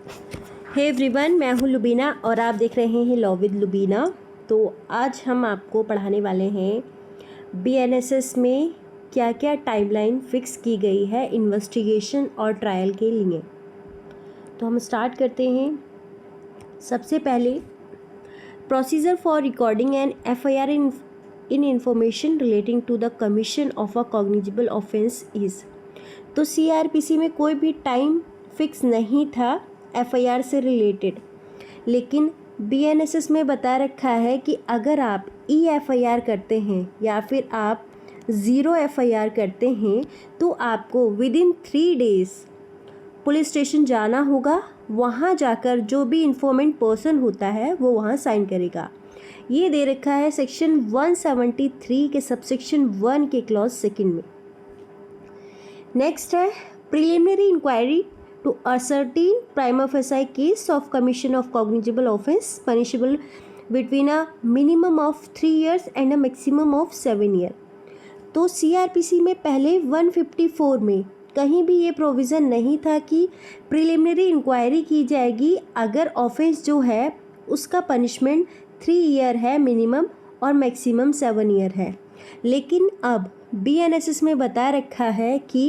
Hey everyone, मैं हूँ लुबीना और आप देख रहे हैं लॉ विद लुबीना। तो आज हम आपको पढ़ाने वाले हैं बीएनएसएस में क्या क्या टाइमलाइन फिक्स की गई है इन्वेस्टिगेशन और ट्रायल के लिए। तो हम स्टार्ट करते हैं। सबसे पहले procedure for recording an FIR in information relating to the commission of a cognizable offence is. तो सीआरपीसी में कोई भी टाइम फिक्स नहीं था एफआईआर से रिलेटेड, लेकिन बीएनएसएस में बता रखा है कि अगर आप एफआईआर करते हैं या फिर आप ज़ीरो एफआईआर करते हैं तो आपको with in 3 days police station जाना होगा। वहाँ जाकर जो भी इन्फॉर्मेंट पर्सन होता है वो वहाँ साइन करेगा। ये दे रखा है सेक्शन 173 के सबसेक्शन 1 के क्लॉज 2 में। नेक्स्ट है preliminary inquiry to ascertain prima facie case of commission of cognizable offence punishable between a minimum of 3 years and a maximum of 7 years। तो सीआरपीसी में पहले 154 में कहीं भी ये प्रोविज़न नहीं था कि प्रिलिमिनरी इंक्वायरी की जाएगी अगर ऑफेंस जो है उसका पनिशमेंट 3 ईयर है मिनिमम और मैक्सिमम 7 ईयर है। लेकिन अब बीएनएसएस में बता रखा है कि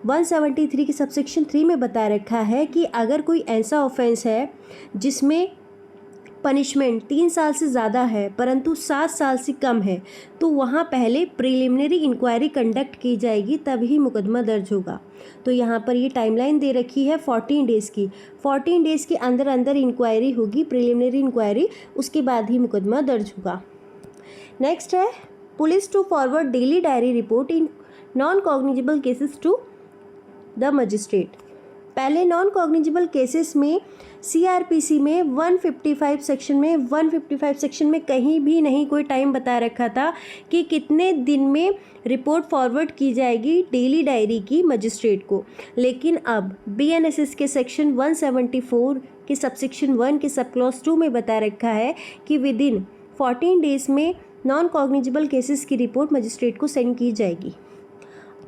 173 के सबसेक्शन 3 में बता रखा है कि अगर कोई ऐसा ऑफेंस है जिसमें पनिशमेंट 3 साल से ज़्यादा है परंतु 7 साल से कम है तो वहाँ पहले प्रिलिमिनरी इंक्वायरी कंडक्ट की जाएगी, तभी मुकदमा दर्ज होगा। तो यहाँ पर ये टाइमलाइन दे रखी है 14 डेज़ की। 14 डेज़ के अंदर अंदर इंक्वायरी होगी, प्रिलिमिनरी इंक्वायरी, उसके बाद ही मुकदमा दर्ज होगा। नेक्स्ट है police to forward daily diary report in non cognizable cases to the magistrate. पहले नॉन कॉग्निजेबल केसेस में सीआरपीसी में 155 सेक्शन में कहीं भी नहीं कोई टाइम बता रखा था कि कितने दिन में रिपोर्ट फॉरवर्ड की जाएगी डेली डायरी की मजिस्ट्रेट को। लेकिन अब बीएनएसएस के सेक्शन 174 के सबसेक्शन 1 के सब क्लॉज 2 में बता रखा है कि विद इन 14 डेज़ में नॉन कॉग्निजेबल केसेस की रिपोर्ट मजिस्ट्रेट को सेंड की जाएगी।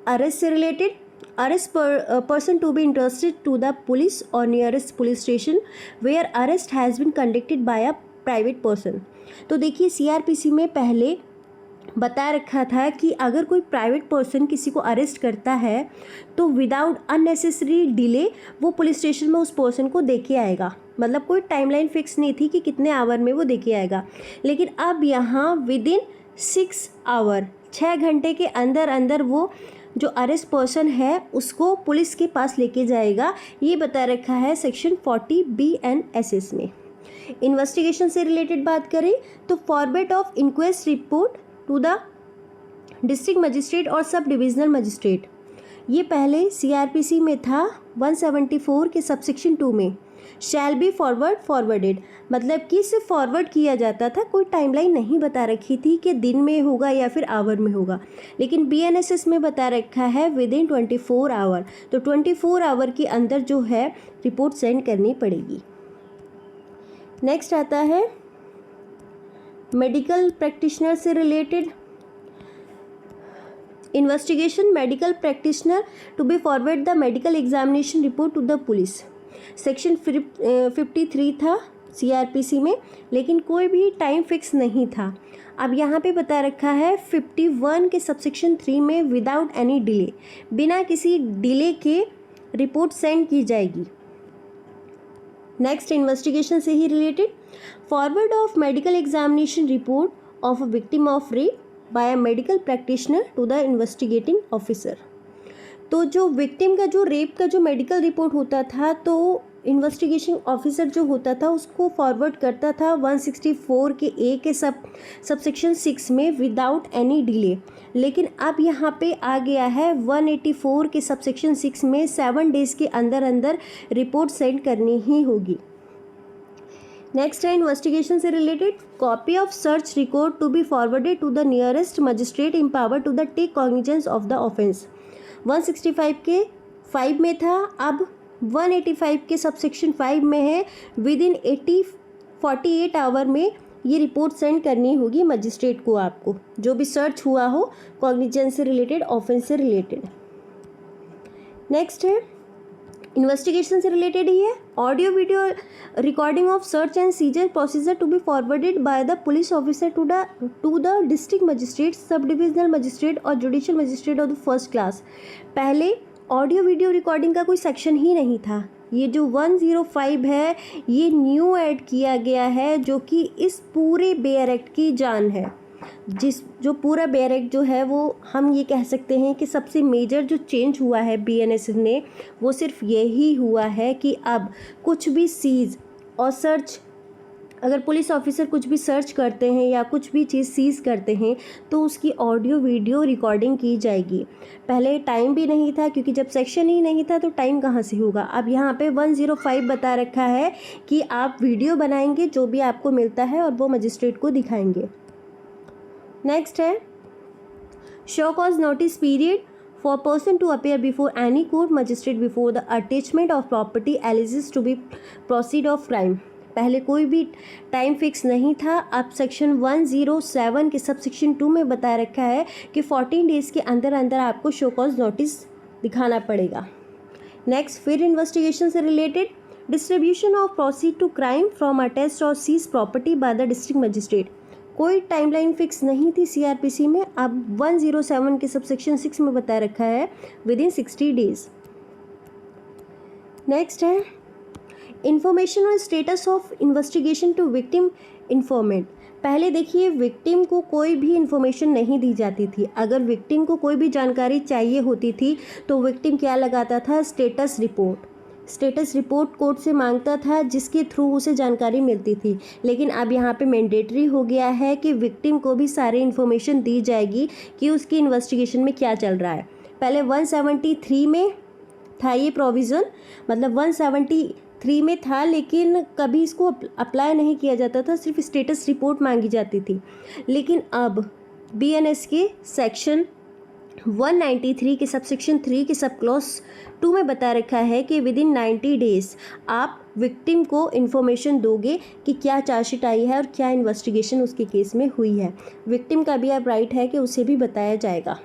अरेस्ट से related arrest person to be entrusted to the police or nearest police station where arrest has been conducted by a private person। तो देखिए CrPC में पहले बता रखा था कि अगर कोई प्राइवेट पर्सन किसी को अरेस्ट करता है तो विदाउट अननेसेसरी डिले वो पुलिस स्टेशन में उस पर्सन को देके आएगा। मतलब कोई टाइमलाइन फिक्स नहीं थी कि कितने आवर में वो देके आएगा, लेकिन अब यहाँ विद इन 6 आवर 6 घंटे के अंदर अंदर वो जो अरेस्ट पर्सन है उसको पुलिस के पास लेके जाएगा। ये बता रखा है सेक्शन 40 BNSS में। इन्वेस्टिगेशन से रिलेटेड बात करें तो forward of inquest report to the district magistrate और सब डिविजनल मजिस्ट्रेट, ये पहले सीआरपीसी में था 174 के सबसेक्शन 2 में। शैल बी फॉरवर्डेड मतलब कि सिर्फ फॉरवर्ड किया जाता था, कोई टाइमलाइन नहीं बता रखी थी कि दिन में होगा या फिर आवर में होगा। लेकिन बीएनएसएस में बता रखा है विद इन 24 आवर, तो 24 आवर के अंदर जो है रिपोर्ट सेंड करनी पड़ेगी। नेक्स्ट आता है मेडिकल प्रैक्टिशनर से related. Investigation medical practitioner to be forward the medical examination report to the police. Section 53 था सीआरपीसी में, लेकिन कोई भी टाइम फिक्स नहीं था। अब यहाँ पे बता रखा है 51 के सबसेक्शन 3 में विदाउट एनी डिले, बिना किसी डिले के रिपोर्ट सेंड की जाएगी। नेक्स्ट इन्वेस्टिगेशन से ही related forward of medical examination report of a victim of rape by a medical practitioner to the investigating officer. तो जो विक्टिम का जो रेप का जो मेडिकल रिपोर्ट होता था तो इन्वेस्टिगेशन ऑफिसर जो होता था उसको फॉरवर्ड करता था 164 के ए के सबसेक्शन 6 में विदाउट एनी डिले। लेकिन अब यहाँ पे आ गया है 184 के सबसेक्शन 6 में 7 डेज़ के अंदर अंदर रिपोर्ट सेंड करनी ही होगी। नेक्स्ट है इन्वेस्टिगेशन से related copy of search record to be forwarded to the nearest magistrate empowered to the take cognizance of the offence. 165 के 5 में था, अब 185 के सबसेक्शन 5 में है विद इन 48 आवर में ये रिपोर्ट सेंड करनी होगी मजिस्ट्रेट को, आपको जो भी सर्च हुआ हो कॉग्निजेंस से रिलेटेड ऑफेंस से रिलेटेड। नेक्स्ट है इन्वेस्टिगेशन से रिलेटेड ही है। Audio video recording of search and seizure procedure to be forwarded by the police officer to the district magistrate, sub divisional magistrate और judicial magistrate of the first class. पहले audio video recording का कोई section ही नहीं था। ये जो 105 है ये न्यू ऐड किया गया है, जो कि इस पूरे बेयर एक्ट की जान है। जो पूरा बेयर एक्ट जो है वो हम ये कह सकते हैं कि सबसे मेजर जो चेंज हुआ है BNS में, वो सिर्फ यही हुआ है कि अब कुछ भी सीज और सर्च, अगर पुलिस ऑफिसर कुछ भी सर्च करते हैं या कुछ भी चीज़ सीज करते हैं तो उसकी ऑडियो वीडियो रिकॉर्डिंग की जाएगी। पहले टाइम भी नहीं था, क्योंकि जब सेक्शन ही नहीं था तो टाइम कहाँ से होगा। अब यहाँ पे 105 बता रखा है कि आप वीडियो बनाएंगे, जो भी आपको मिलता है और वो मजिस्ट्रेट को दिखाएंगे। नेक्स्ट है show cause notice period for person to appear before any court magistrate before the attachment of property eligible to be proceed of crime. पहले कोई भी टाइम फिक्स नहीं था। अब सेक्शन 107 के सब सेक्शन 2 में बता रखा है कि 14 डेज़ के अंदर अंदर आपको शो कॉज नोटिस दिखाना पड़ेगा। नेक्स्ट फिर इन्वेस्टिगेशन से related distribution of proceed to crime from attest और seize property by the district magistrate. कोई टाइमलाइन फिक्स नहीं थी CRPC में। अब 107 के सब सेक्शन 6 में बता रखा है विद इन 60 डेज। नेक्स्ट है इंफॉर्मेशन और status of investigation to victim informant. पहले देखिए विक्टिम को कोई भी इन्फॉर्मेशन नहीं दी जाती थी। अगर विक्टिम को कोई भी जानकारी चाहिए होती थी तो विक्टिम क्या लगाता था, status report. Status report court से मांगता था, जिसके थ्रू उसे जानकारी मिलती थी। लेकिन अब यहाँ पे मैंडेटरी हो गया है कि विक्टिम को भी सारी इन्फॉर्मेशन दी जाएगी कि उसकी इन्वेस्टिगेशन में क्या चल रहा है। पहले 173 में था ये प्रोविज़न, मतलब 173 में था, लेकिन कभी इसको अप्लाई नहीं किया जाता था, सिर्फ स्टेटस रिपोर्ट मांगी जाती थी। लेकिन अब BNS के सेक्शन 193 के सब सेक्शन 3 के सब क्लॉज 2 में बता रखा है कि विद इन 90 डेज़ आप विक्टिम को इन्फॉर्मेशन दोगे कि क्या चार्जशीट आई है और क्या इन्वेस्टिगेशन उसके केस में हुई है। विक्टिम का भी अब राइट है कि उसे भी बताया जाएगा।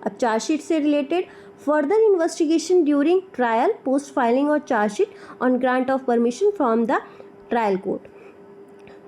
अब चार्जशीट से related further investigation during trial, post filing और charge sheet on grant of permission from the trial court.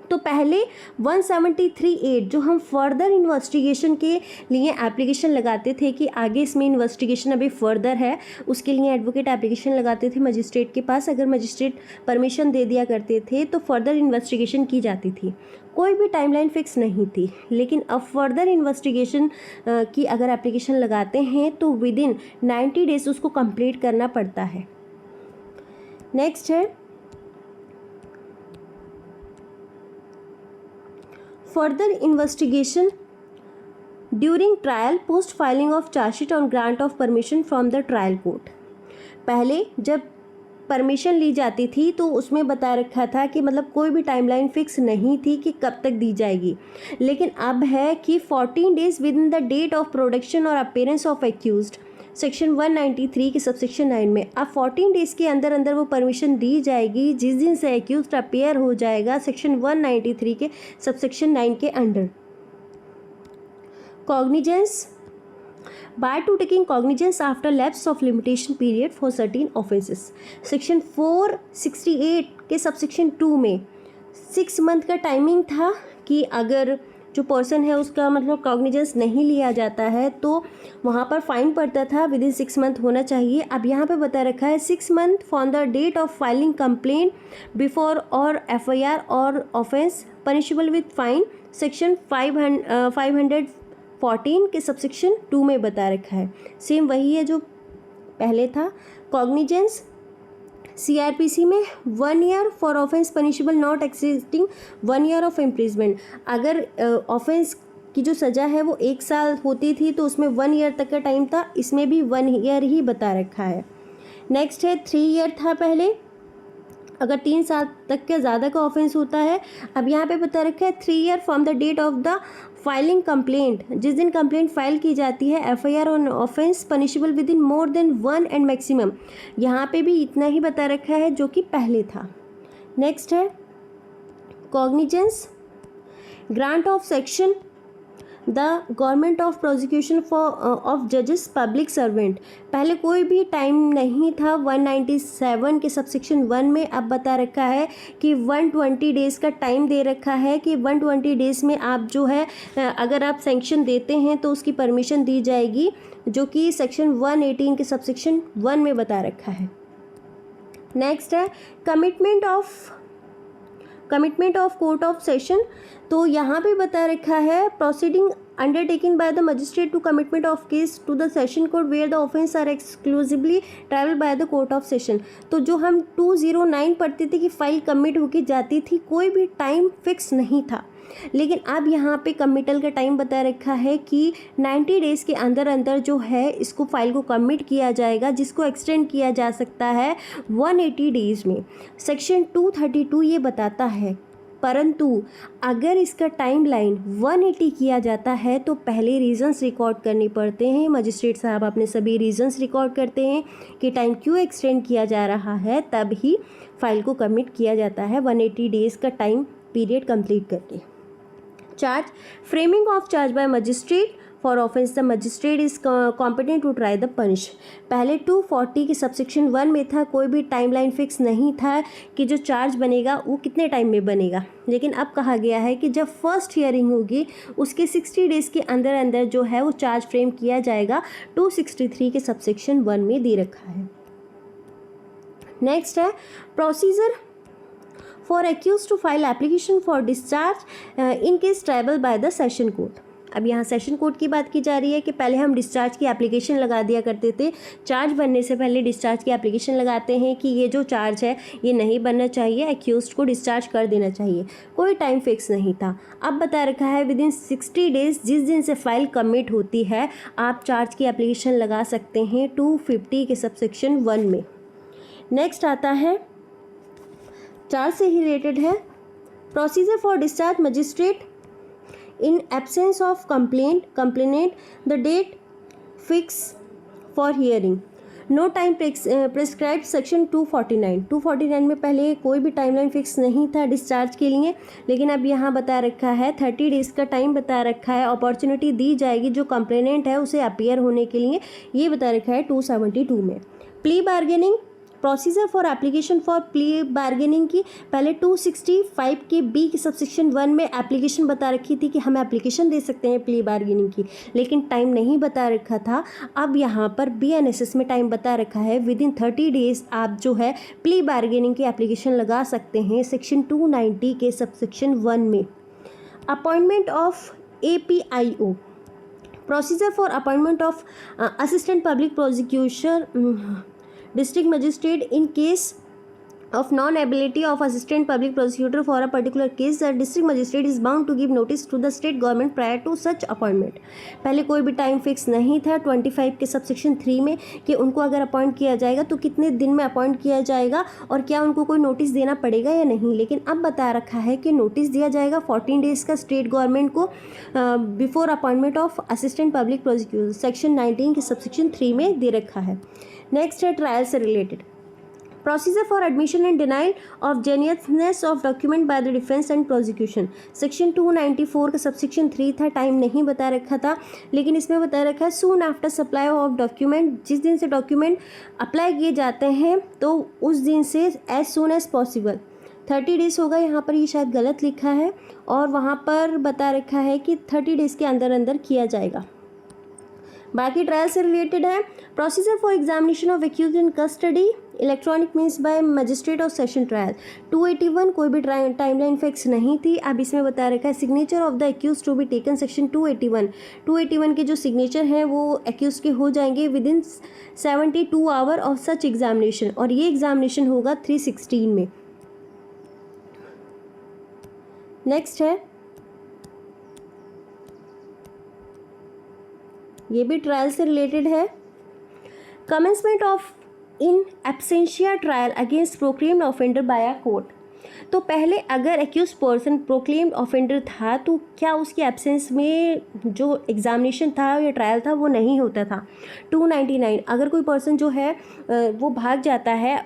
तो पहले 173(8) जो हम फर्दर इन्वेस्टिगेशन के लिए एप्लीकेशन लगाते थे कि आगे इसमें इन्वेस्टिगेशन अभी फर्दर है, उसके लिए एडवोकेट एप्लीकेशन लगाते थे मजिस्ट्रेट के पास। अगर मजिस्ट्रेट परमिशन दे दिया करते थे तो फर्दर इन्वेस्टिगेशन की जाती थी। कोई भी टाइमलाइन फिक्स नहीं थी। लेकिन अब फर्दर इन्वेस्टिगेशन की अगर एप्लीकेशन लगाते हैं तो विद इन 90 डेज उसको कंप्लीट करना पड़ता है। नेक्स्ट है further investigation during trial, post filing of chargesheet on grant of permission from the trial court. पहले जब परमिशन ली जाती थी तो उसमें बता रखा था कि मतलब कोई भी टाइमलाइन फिक्स नहीं थी कि कब तक दी जाएगी। लेकिन अब है कि 14 days with in the date of production और अपीयरेंस ऑफ एक्यूज्ड, सेक्शन 193 के सबसेक्शन 9 में। अब 14 डेज़ के अंदर अंदर वो परमिशन दी जाएगी जिस दिन से एक्यूज्ड अपीयर हो जाएगा, सेक्शन 193 के सबसेक्शन 9 के under. Cognizance by to taking cognizance after lapse of limitation period for certain offences, section 468 के सबसेक्शन 2 में 6 मंथ का टाइमिंग था कि अगर जो पर्सन है उसका मतलब कॉग्निजेंस नहीं लिया जाता है तो वहाँ पर फाइन पड़ता था, विद इन 6 मंथ होना चाहिए। अब यहाँ पे बता रखा है 6 month from the date of filing complaint before और FIR और offence punishable with fine, section 514 के सबसेक्शन 2 में बता रखा है। सेम वही है जो पहले था। कॉग्निजेंस CRPC में 1 year for offence punishable not exceeding 1 year of imprisonment. अगर ऑफेंस की जो सज़ा है वो 1 साल होती थी तो उसमें 1 ईयर तक का टाइम था, इसमें भी 1 ईयर ही बता रखा है। नेक्स्ट है 3 ईयर था पहले, अगर 3 साल तक के ज़्यादा का ऑफेंस होता है। अब यहाँ पे बता रखा है 3 year from the date of the filing complaint, जिस दिन कंप्लेंट फाइल की जाती है। FIR on offence punishable with in more than 1 and maximum, यहाँ पे भी इतना ही बता रखा है जो कि पहले था। नेक्स्ट है cognizance grant of section the government of prosecution for of जजेस पब्लिक सर्वेंट, पहले कोई भी टाइम नहीं था 197 के सबसेक्शन 1 में, अब बता रखा है कि 120 डेज़ का टाइम दे रखा है कि 120 डेज़ में आप जो है अगर आप सैंक्शन देते हैं तो उसकी परमिशन दी जाएगी, जो कि सेक्शन 118 के सबसेक्शन 1 में बता रखा है। नेक्स्ट है commitment of court of session, तो यहाँ पे बता रखा है proceeding undertaking by the magistrate to commitment of case to the session court where the offence are exclusively triable by the court of session. तो जो हम 209 पढ़ते थे कि फाइल कमिट होके जाती थी, कोई भी टाइम फिक्स नहीं था, लेकिन अब यहाँ पे कमिटल का टाइम बता रखा है कि 90 डेज़ के अंदर अंदर जो है इसको फाइल को कमिट किया जाएगा, जिसको एक्सटेंड किया जा सकता है 180 डेज़ में। सेक्शन 232 ये बताता है, परंतु अगर इसका टाइम लाइन 180 किया जाता है तो पहले रीज़न्स रिकॉर्ड करने पड़ते हैं। मजिस्ट्रेट साहब अपने सभी रीज़न्स रिकॉर्ड करते हैं कि टाइम क्यों एक्सटेंड किया जा रहा है, तब ही फाइल को कमिट किया जाता है 180 डेज़ का टाइम पीरियड कंप्लीट करके। Charge framing of charge by magistrate for offence the magistrate is competent to try the punish. पहले 240 के सबसेक्शन 1 में था, कोई भी टाइमलाइन फिक्स नहीं था कि जो चार्ज बनेगा वो कितने टाइम में बनेगा, लेकिन अब कहा गया है कि जब फर्स्ट हियरिंग होगी उसके 60 डेज़ के अंदर अंदर जो है वो चार्ज फ्रेम किया जाएगा। 263 के सबसेक्शन 1 में दे रखा है। नेक्स्ट है procedure for accuse to file application for discharge in case triable by the session court. अब यहाँ सेशन कोर्ट की बात की जा रही है कि पहले हम डिस्चार्ज की एप्लीकेशन लगा दिया करते थे, चार्ज बनने से पहले डिस्चार्ज की एप्लीकेशन लगाते हैं कि ये जो चार्ज है ये नहीं बनना चाहिए, एक्यूज को डिस्चार्ज कर देना चाहिए, कोई टाइम फिक्स नहीं था। अब बता रखा है विद इन 60 डेज़ जिस दिन से फाइल कमिट होती है आप चार्ज की एप्लीकेशन लगा सकते हैं 250 के सबसेक्शन 1 में। नेक्स्ट आता है चार्ज से ही रिलेटेड है, procedure for discharge magistrate in absence of complainant the date fix for hearing, no time prescribe section 249 में पहले कोई भी टाइमलाइन फिक्स नहीं था डिस्चार्ज के लिए, लेकिन अब यहाँ बता रखा है 30 डेज़ का टाइम बता रखा है, अपॉर्चुनिटी दी जाएगी जो कंप्लेनेंट है उसे अपीयर होने के लिए, ये बता रखा है 272 में। Plea bargaining, procedure for application for plea bargaining की पहले 265 के बी के सबसेक्शन 1 में एप्लीकेशन बता रखी थी कि हम एप्लीकेशन दे सकते हैं प्ली बार्गेनिंग की, लेकिन टाइम नहीं बता रखा था। अब यहाँ पर BNSS में टाइम बता रखा है विद इन 30 डेज़ आप जो है प्ली बार्गेनिंग की एप्लीकेशन लगा सकते हैं सेक्शन 290 के सबसेक्शन 1 में। Appointment of APIO, procedure for appointment of assistant public prosecution district magistrate in case of non-ability of assistant public prosecutor for a particular case, the district magistrate is bound to give notice to the state government prior to such appointment। पहले कोई भी time fix नहीं था 25 के subsection 3 में कि उनको अगर अपॉइंट किया जाएगा तो कितने दिन में अपॉइंट किया जाएगा और क्या उनको कोई नोटिस देना पड़ेगा या नहीं, लेकिन अब बता रखा है कि नोटिस दिया जाएगा 14 डेज़ का स्टेट गवर्नमेंट को before appointment of assistant public prosecutor, section 19 के सबसेक्शन 3 में दे रखा है। नेक्स्ट है ट्रायल से related, procedure for admission and denial of genuineness of document by the defence and prosecution, section 294 का सबसेक्शन 3 था, टाइम नहीं बता रखा था, लेकिन इसमें बता रखा है soon after supply of document, जिस दिन से डॉक्यूमेंट अप्लाई किए जाते हैं तो उस दिन से as soon as possible 30 days होगा, यहाँ पर ये शायद गलत लिखा है और वहाँ पर बता रखा है कि 30 डेज़ के अंदर अंदर किया जाएगा। बाकी ट्रायल से रिलेटेड है, procedure for examination of accuse in custody electronic means by magistrate of session trial 281, कोई भी टाइमलाइन फिक्स नहीं थी। अब इसमें बता रखा है signature of the accuse to be taken, section 281 के जो सिग्नेचर हैं वो एक्यूज के हो जाएंगे with in 72 hour of such examination, और ये एग्जामिनेशन होगा 316 में। नेक्स्ट है, ये भी ट्रायल से रिलेटेड है, commencement of in absentia trial against proclaimed offender by a court. तो पहले अगर एक्यूज पर्सन प्रोक्लेम्ड ऑफेंडर था तो क्या उसकी एब्सेंस में जो एग्जामिनेशन था या ट्रायल था वो नहीं होता था। 299 अगर कोई पर्सन जो है वो भाग जाता है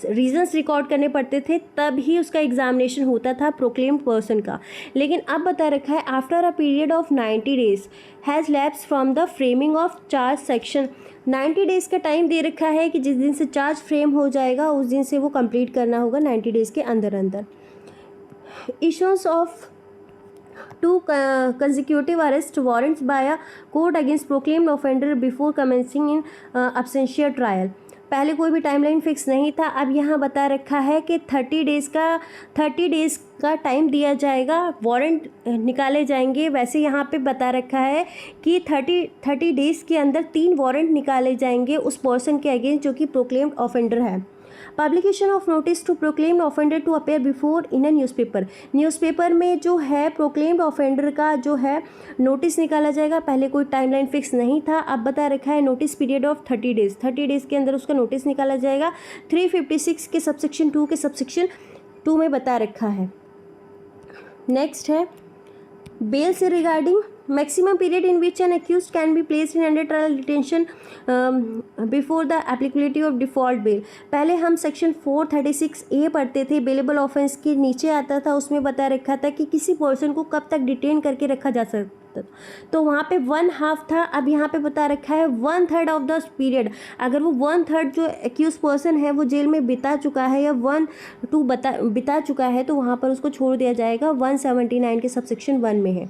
रीजंस रिकॉर्ड करने पड़ते थे, तब ही उसका एग्जामिनेशन होता था प्रोक्लेम्ड पर्सन का। लेकिन अब बता रखा है after a period of 90 days has lapse from the framing of charge section. 90 days का टाइम दे रखा है कि जिस दिन से चार्ज फ्रेम हो जाएगा उस दिन से वो कंप्लीट करना होगा 90 डेज़ के अंदर अंदर। Issues of 2 consecutive arrest warrants by a court against proclaimed offender before commencing in absentia trial। पहले कोई भी टाइमलाइन फिक्स नहीं था, अब यहाँ बता रखा है कि 30 डेज़ का टाइम दिया जाएगा, वारंट निकाले जाएंगे। वैसे यहाँ पे बता रखा है कि 30 डेज़ के अंदर 3 वारंट निकाले जाएंगे उस पर्सन के अगेंस्ट जो कि प्रोक्लेम्ड ऑफेंडर है। Publication of notice to proclaimed offender to appear before in a newspaper में जो है प्रोक्लेम्ड ऑफेंडर का जो है नोटिस निकाला जाएगा। पहले कोई टाइमलाइन फिक्स नहीं था, अब बता रखा है नोटिस पीरियड ऑफ 30 डेज़ के अंदर उसका नोटिस निकाला जाएगा। 356 के सबसेक्शन 2 के सबसेक्शन 2 में बता रखा है। नेक्स्ट है बेल से regarding maximum period in which an accused can be placed in under trial detention before the applicability of default bail। पहले हम सेक्शन 436A पढ़ते थे, बेलेबल ऑफेंस के नीचे आता था, उसमें बता रखा था कि किसी पर्सन को कब तक डिटेन करके रखा जा सकता, तो वहाँ पे 1/2 था। अब यहाँ पे बता रखा है 1/3 ऑफ द पीरियड। अगर वो 1/3 जो एक्यूज पर्सन है वो जेल में बिता चुका है या 1/2 बिता चुका है तो वहाँ पर उसको छोड़ दिया जाएगा। 179 के सबसेक्शन 1 में है।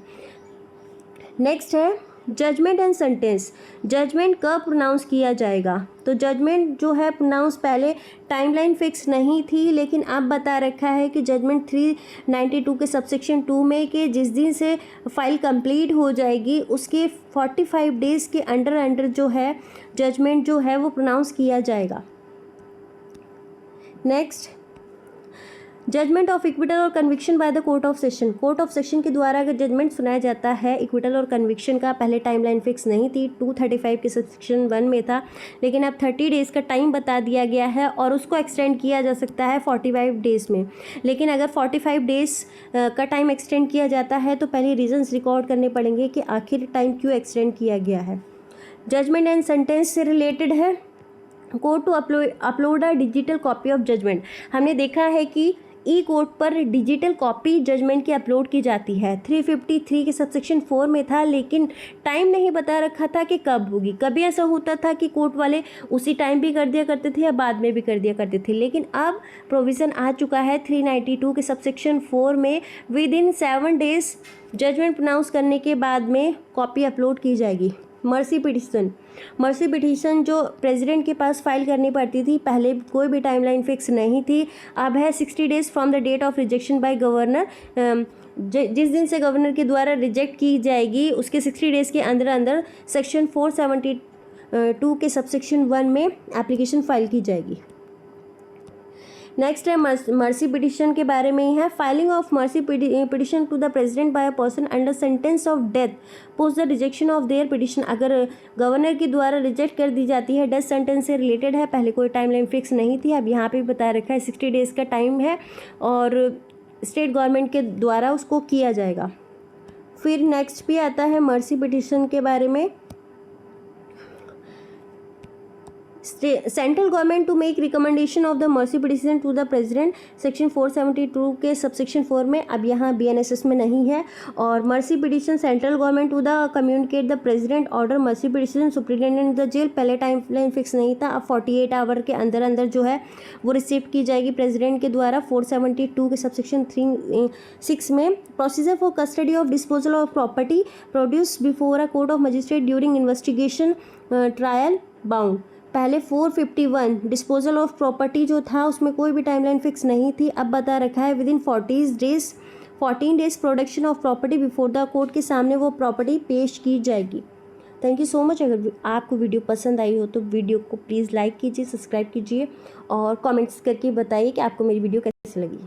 नेक्स्ट है जजमेंट एंड सेंटेंस। जजमेंट कब प्रोनाउंस किया जाएगा, तो जजमेंट जो है प्रोनाउंस पहले टाइमलाइन फिक्स नहीं थी, लेकिन अब बता रखा है कि जजमेंट 392 के सबसेक्शन 2 में कि जिस दिन से फाइल कंप्लीट हो जाएगी उसके 45 डेज़ के अंडर जो है जजमेंट जो है वो प्रोनाउंस किया जाएगा। नेक्स्ट जजमेंट ऑफ इक्विटल और conviction bye the court of session के द्वारा अगर जजमेंट सुनाया जाता है इक्विटल और कन्विक्शन का, पहले टाइमलाइन फिक्स नहीं थी, 235 के सेक्शन 1 में था, लेकिन अब 30 डेज़ का टाइम बता दिया गया है और उसको एक्सटेंड किया जा सकता है 45 डेज़ में। लेकिन अगर 45 डेज़ का टाइम एक्सटेंड किया जाता है तो पहले रीजंस रिकॉर्ड करने पड़ेंगे कि आखिर टाइम क्यों एक्सटेंड किया गया है। जजमेंट एंड सेंटेंस से रिलेटेड है court to upload a digital copy of judgement. हमने देखा है कि ई कोर्ट पर डिजिटल कॉपी जजमेंट की अपलोड की जाती है। 353 के सबसेक्शन 4 में था, लेकिन टाइम नहीं बता रखा था कि कब होगी। कभी ऐसा होता था कि कोर्ट वाले उसी टाइम भी कर दिया करते थे या बाद में भी कर दिया करते थे, लेकिन अब प्रोविज़न आ चुका है 392 के सबसेक्शन 4 में with in 7 days judgement pronounce करने के बाद में कॉपी अपलोड की जाएगी। मर्सी पिटिशन जो प्रेसिडेंट के पास फाइल करनी पड़ती थी, पहले कोई भी टाइमलाइन फिक्स नहीं थी, अब है 60 days from the date of rejection by governor. जिस दिन से गवर्नर के द्वारा रिजेक्ट की जाएगी उसके 60 डेज़ के अंदर सेक्शन 472 के सबसेक्शन 1 में एप्लीकेशन फाइल की जाएगी। नेक्स्ट है मर्सी पिटिशन के बारे में ही है। Filing of mercy petition to the president by a person under sentence of death post the rejection of their petition. अगर गवर्नर के द्वारा रिजेक्ट कर दी जाती है, डेथ सेंटेंस से रिलेटेड है, पहले कोई टाइमलाइन फिक्स नहीं थी, अब यहाँ पे बता रखा है 60 डेज़ का टाइम है और स्टेट गवर्नमेंट के द्वारा उसको किया जाएगा। फिर नेक्स्ट भी आता है मर्सी पिटिशन के बारे में। Central government to make recommendation of the mercy petition to the president section 472 के सबसेक्शन 4 में, अब यहाँ BNSS में नहीं है। और mercy petition central government to the communicate the president order mercy petition superintendent the jail, पहले टाइम लाइन फिक्स नहीं था, अब 48 आवर के अंदर जो है वो रिसीव की जाएगी प्रेसिडेंट के द्वारा 472 के सबसेक्शन 6 में। Procedure for custody of disposal of property produce before a court of magistrate during investigation trial bound. पहले 451 डिस्पोजल ऑफ प्रॉपर्टी जो था उसमें कोई भी टाइमलाइन फिक्स नहीं थी, अब बता रखा है with in 14 days production of property before the court के सामने वो प्रॉपर्टी पेश की जाएगी। Thank you so much. अगर आपको वीडियो पसंद आई हो तो वीडियो को प्लीज़ लाइक कीजिए, सब्सक्राइब कीजिए और कमेंट्स करके बताइए कि आपको मेरी वीडियो कैसी लगी।